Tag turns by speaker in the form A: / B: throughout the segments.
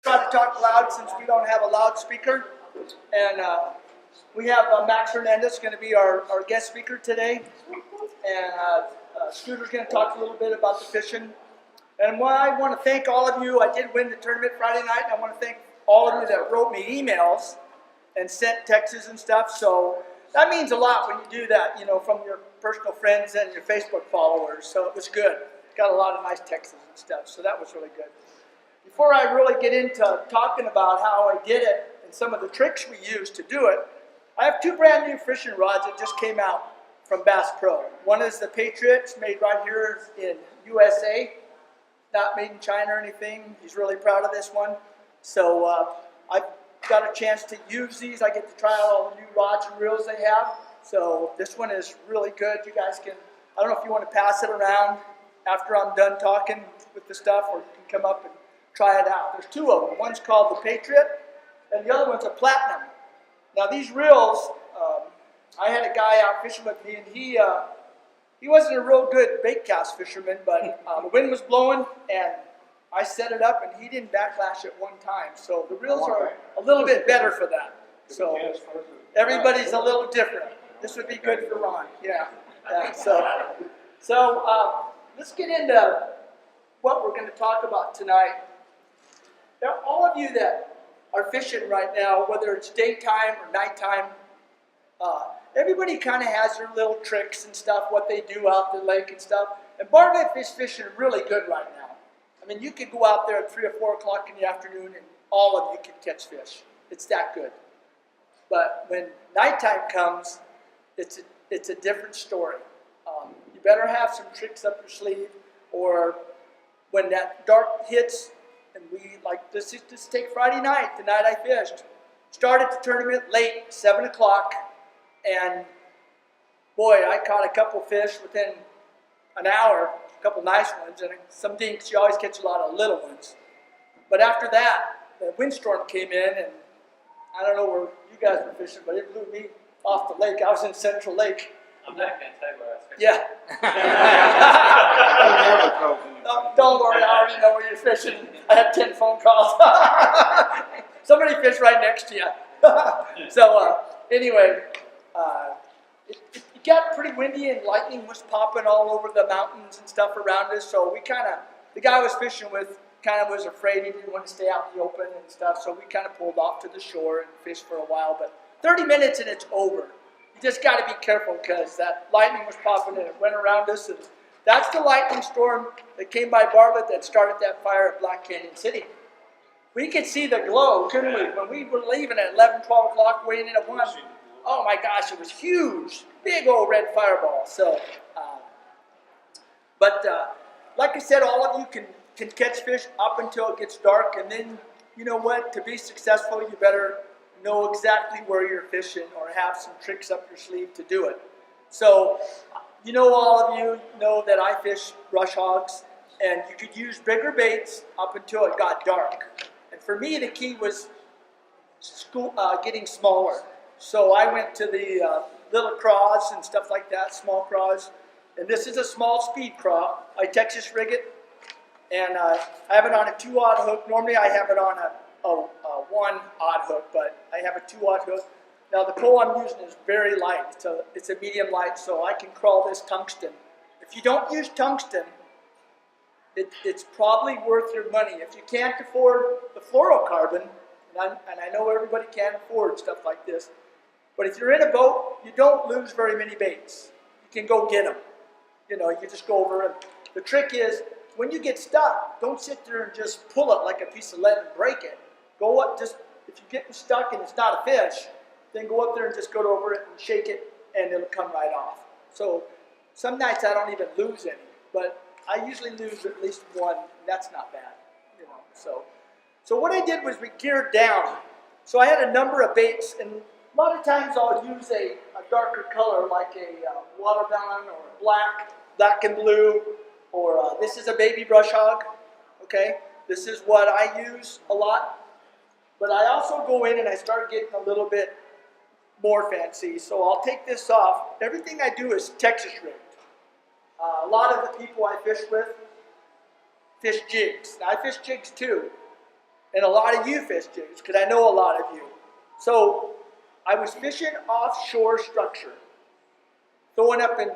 A: try to talk loud since we don't have a loudspeaker. And we have Max Hernandez going to be our guest speaker today. And Scooter's going to talk a little bit about the fishing. And I want to thank all of you. I did win the tournament Friday night. And I want to thank all of you that wrote me emails and sent texts and stuff. So that means a lot when you do that, you know, from your personal friends and your Facebook followers. So it was good. Got a lot of nice texts and stuff. So that was really good. Before I really get into talking about how I did it and some of the tricks we used to do it, I have two brand new fishing rods that just came out from Bass Pro. One is the Patriots, made right here in USA, not made in China or anything. He's really proud of this one. So I've got a chance to use these. I get to try out all the new rods and reels they have. So this one is really good. You guys can, I don't know if you want to pass it around after I'm done talking with the stuff, or you can come up and try it out. There's two of them. One's called the Patriot, and the other one's a Platinum. Now these reels, I had a guy out fishing with me, and he wasn't a real good bait cast fisherman, but the wind was blowing, and I set it up, and he didn't backlash it one time. So the reels are a little bit better for that. So everybody's a little different. This would be good for Ron. Yeah. So let's get into what we're going to talk about tonight. Now, all of you that are fishing right now, whether it's daytime or nighttime, everybody kind of has their little tricks and stuff, what they do out the lake and stuff. And Bartlett fish fishing really good right now. I mean, you could go out there at 3 or 4 o'clock in the afternoon and all of you can catch fish. It's that good. But when nighttime comes, it's a different story. You better have some tricks up your sleeve, or when that dark hits, and we, like, this take Friday night, the night I fished. Started the tournament late, 7 o'clock, and boy, I caught a couple fish within an hour, a couple nice ones, and some dinks. You always catch a lot of little ones. But after that, the windstorm came in, and I don't know where you guys were fishing, but it blew me off the lake. I was in Central Lake.
B: I'm not going to tell you where I was fishing.
A: Yeah. Don't worry, I already know where you're fishing. I had 10 phone calls. Somebody fished right next to you. So anyway, it got pretty windy and lightning was popping all over the mountains and stuff around us. So we the guy I was fishing with kind of was afraid. He didn't want to stay out in the open and stuff. So we kind of pulled off to the shore and fished for a while. But 30 minutes and it's over. You just got to be careful because that lightning was popping and it went around us. And that's the lightning storm that came by Bartlett that started that fire at Black Canyon City. We could see the glow, couldn't we? When we were leaving at 11, 12 o'clock, weighing in at 1, oh my gosh, it was huge. Big old red fireball. So, like I said, all of you can catch fish up until it gets dark. And then, you know what? To be successful, you better know exactly where you're fishing or have some tricks up your sleeve to do it. So, you know, all of you know that I fish brush hogs, and you could use bigger baits up until it got dark. And for me, the key was getting smaller. So I went to the little craws and stuff like that, small craws. And this is a small speed craw. I Texas rig it, and I have it on a 2-aught hook. Normally I have it on a 1-aught hook, but I have a 2-aught hook. Now the pole I'm using is very light, so it's a medium light, so I can crawl this tungsten. If you don't use tungsten, it's probably worth your money. If you can't afford the fluorocarbon, and I know everybody can't afford stuff like this, but if you're in a boat, you don't lose very many baits. You can go get them. You know, you just go over them. The trick is, when you get stuck, don't sit there and just pull it like a piece of lead and break it. Go up, just, if you're getting stuck and it's not a fish, then go up there and just go over it and shake it, and it'll come right off. So some nights I don't even lose any, but I usually lose at least one, and that's not bad, you know. So what I did was we geared down. So I had a number of baits, and a lot of times I'll use a darker color like a watermelon or a black and blue, or this is a baby brush hog, okay? This is what I use a lot. But I also go in and I start getting a little bit more fancy. So I'll take this off. Everything I do is Texas rigged. A lot of the people I fish with fish jigs. Now I fish jigs too. and a lot of you fish jigs, because I know a lot of you. So I was fishing offshore structure, throwing up in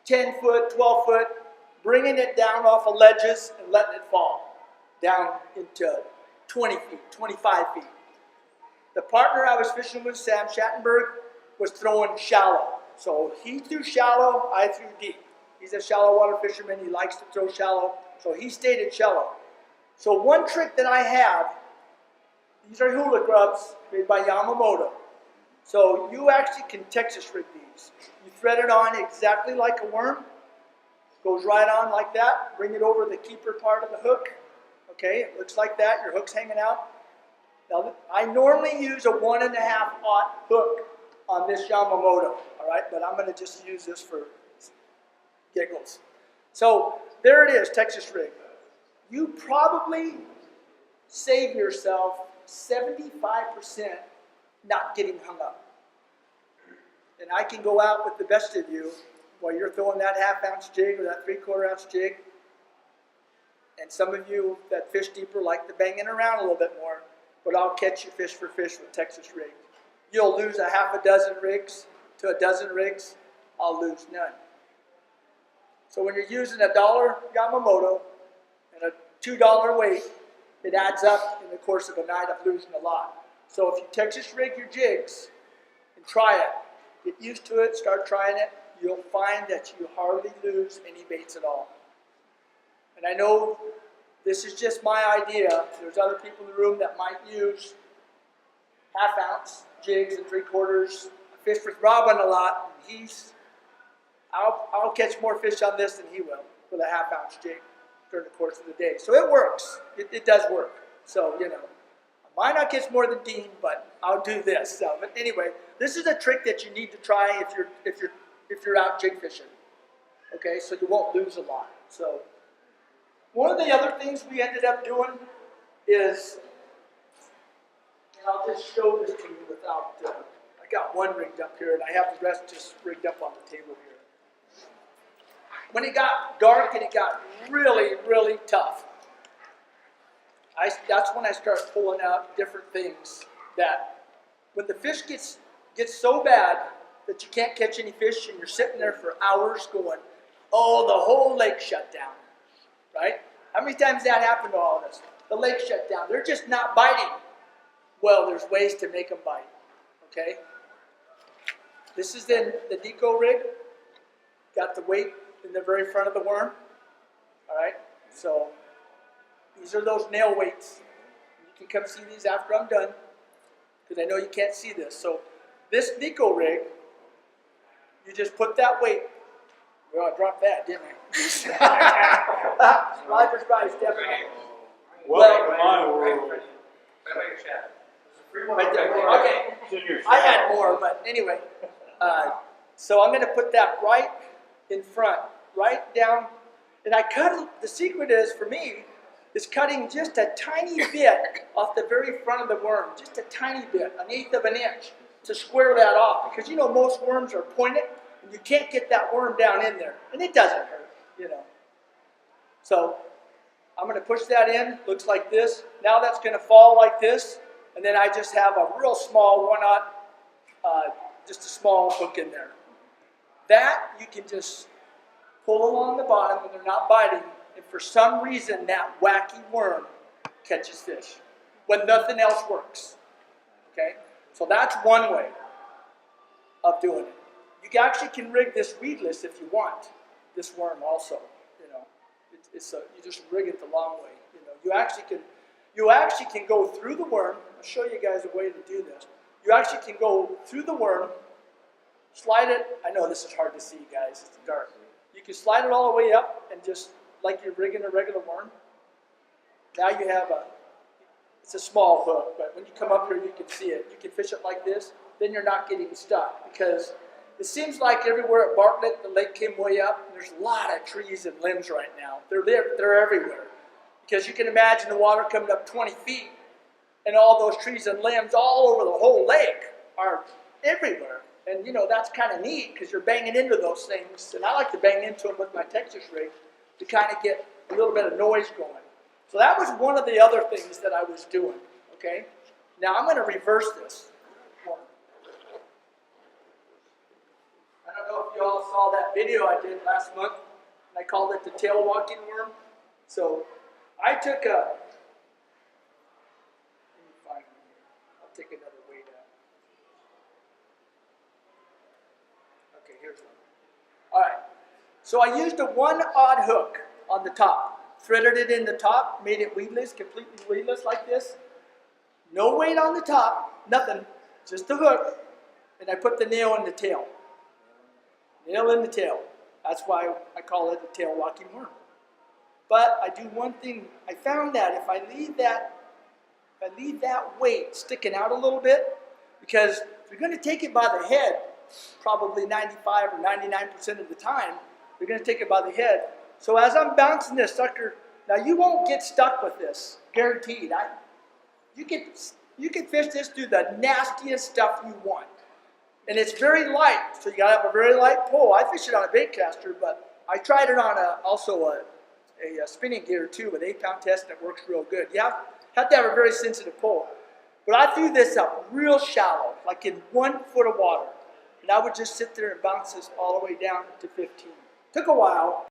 A: 10 foot, 12 foot, bringing it down off of ledges and letting it fall down into 20 feet, 25 feet. The partner I was fishing with, Sam Schattenberg, was throwing shallow. So he threw shallow, I threw deep. He's a shallow water fisherman, he likes to throw shallow, so he stayed at shallow. So one trick that I have, these are hula grubs made by Yamamoto. So you actually can Texas rig these. You thread it on exactly like a worm, goes right on like that, bring it over the keeper part of the hook. Okay, it looks like that, your hook's hanging out. Now, I normally use a 1.5 aught hook on this Yamamoto, all right, but I'm going to just use this for giggles. So there it is, Texas rig. You probably save yourself 75% not getting hung up. And I can go out with the best of you while you're throwing that 1/2 ounce jig or that 3/4 ounce jig. And some of you that fish deeper like to bang it around a little bit more, but I'll catch you fish for fish with Texas rigs. You'll lose a 6 rigs to a dozen rigs. I'll lose none. So when you're using a $1 Yamamoto and a $2 weight, it adds up in the course of a night of losing a lot. So if you Texas rig your jigs and try it, get used to it, start trying it, you'll find that you hardly lose any baits at all. And I know this is just my idea. There's other people in the room that might use 1/2 ounce jigs and 3/4. I fish with Robin a lot, and I'll catch more fish on this than he will with a 1/2 ounce jig during the course of the day. So it works. It does work. So, you know, I might not catch more than Dean, but I'll do this. So, but anyway, this is a trick that you need to try if you're out jig fishing. Okay, so you won't lose a lot. So one of the other things we ended up doing is, and I'll just show this to you without, I got one rigged up here and I have the rest just rigged up on the table here. When it got dark and it got really, really tough, that's when I start pulling out different things that when the fish gets so bad that you can't catch any fish and you're sitting there for hours going, oh, the whole lake shut down, right? How many times that happened to all of us? The lake shut down. They're just not biting. Well, there's ways to make them bite, okay? This is the deco rig. Got the weight in the very front of the worm, all right? So these are those nail weights. You can come see these after I'm done, because I know you can't see this. So this deco rig, you just put that weight. Well, I dropped that, didn't I? Roger's probably stepping on. Well, right there. Okay. I had more, but anyway. So I'm going to put that right in front, right down. And I cut, the secret is, for me, is cutting just a tiny bit off the very front of the worm. Just a tiny bit, 1/8 of an inch, to square that off. Because, you know, most worms are pointed, and you can't get that worm down in there. And it doesn't hurt, you know. So I'm going to push that in. Looks like this. Now that's going to fall like this. And then I just have a real small 1/0, just a small hook in there. That you can just pull along the bottom when they're not biting. And for some reason, that wacky worm catches fish when nothing else works. Okay? So that's one way of doing it. You actually can rig this weedless if you want. This worm also, you know. You just rig it the long way. You know, you actually can go through the worm. I'll show you guys a way to do this. You actually can go through the worm, slide it. I know this is hard to see, guys. It's dark. You can slide it all the way up and just like you're rigging a regular worm. Now you have it's a small hook, but when you come up here, you can see it. You can fish it like this. Then you're not getting stuck because it seems like everywhere at Bartlett, the lake came way up. And there's a lot of trees and limbs right now. They're everywhere. Because you can imagine the water coming up 20 feet and all those trees and limbs all over the whole lake are everywhere. And, you know, that's kind of neat because you're banging into those things. And I like to bang into them with my Texas rig to kind of get a little bit of noise going. So that was one of the other things that I was doing, okay? Now I'm going to reverse this. I don't know if you all saw that video I did last month. I called it the tail walking worm. So I took a, let me find it here. I'll take another weight out. Okay, here's one. All right. So I used a 1/0 hook on the top, threaded it in the top, made it weedless, completely weedless like this. No weight on the top, nothing, just the hook, and I put the nail in the tail. Nail in the tail. That's why I call it the tail walking worm. But I do one thing. I found that if I leave that weight sticking out a little bit, because if you're going to take it by the head, probably 95 or 99% of the time, you're going to take it by the head. So as I'm bouncing this sucker, now you won't get stuck with this, guaranteed. You can fish this through the nastiest stuff you want. And it's very light, so you gotta have a very light pole. I fish it on a bait caster, but I tried it on also a spinning gear too, with 8-pound test, and it works real good. You have to have a very sensitive pole. But I threw this up real shallow, like in 1 foot of water. And I would just sit there and bounce this all the way down to 15. Took a while.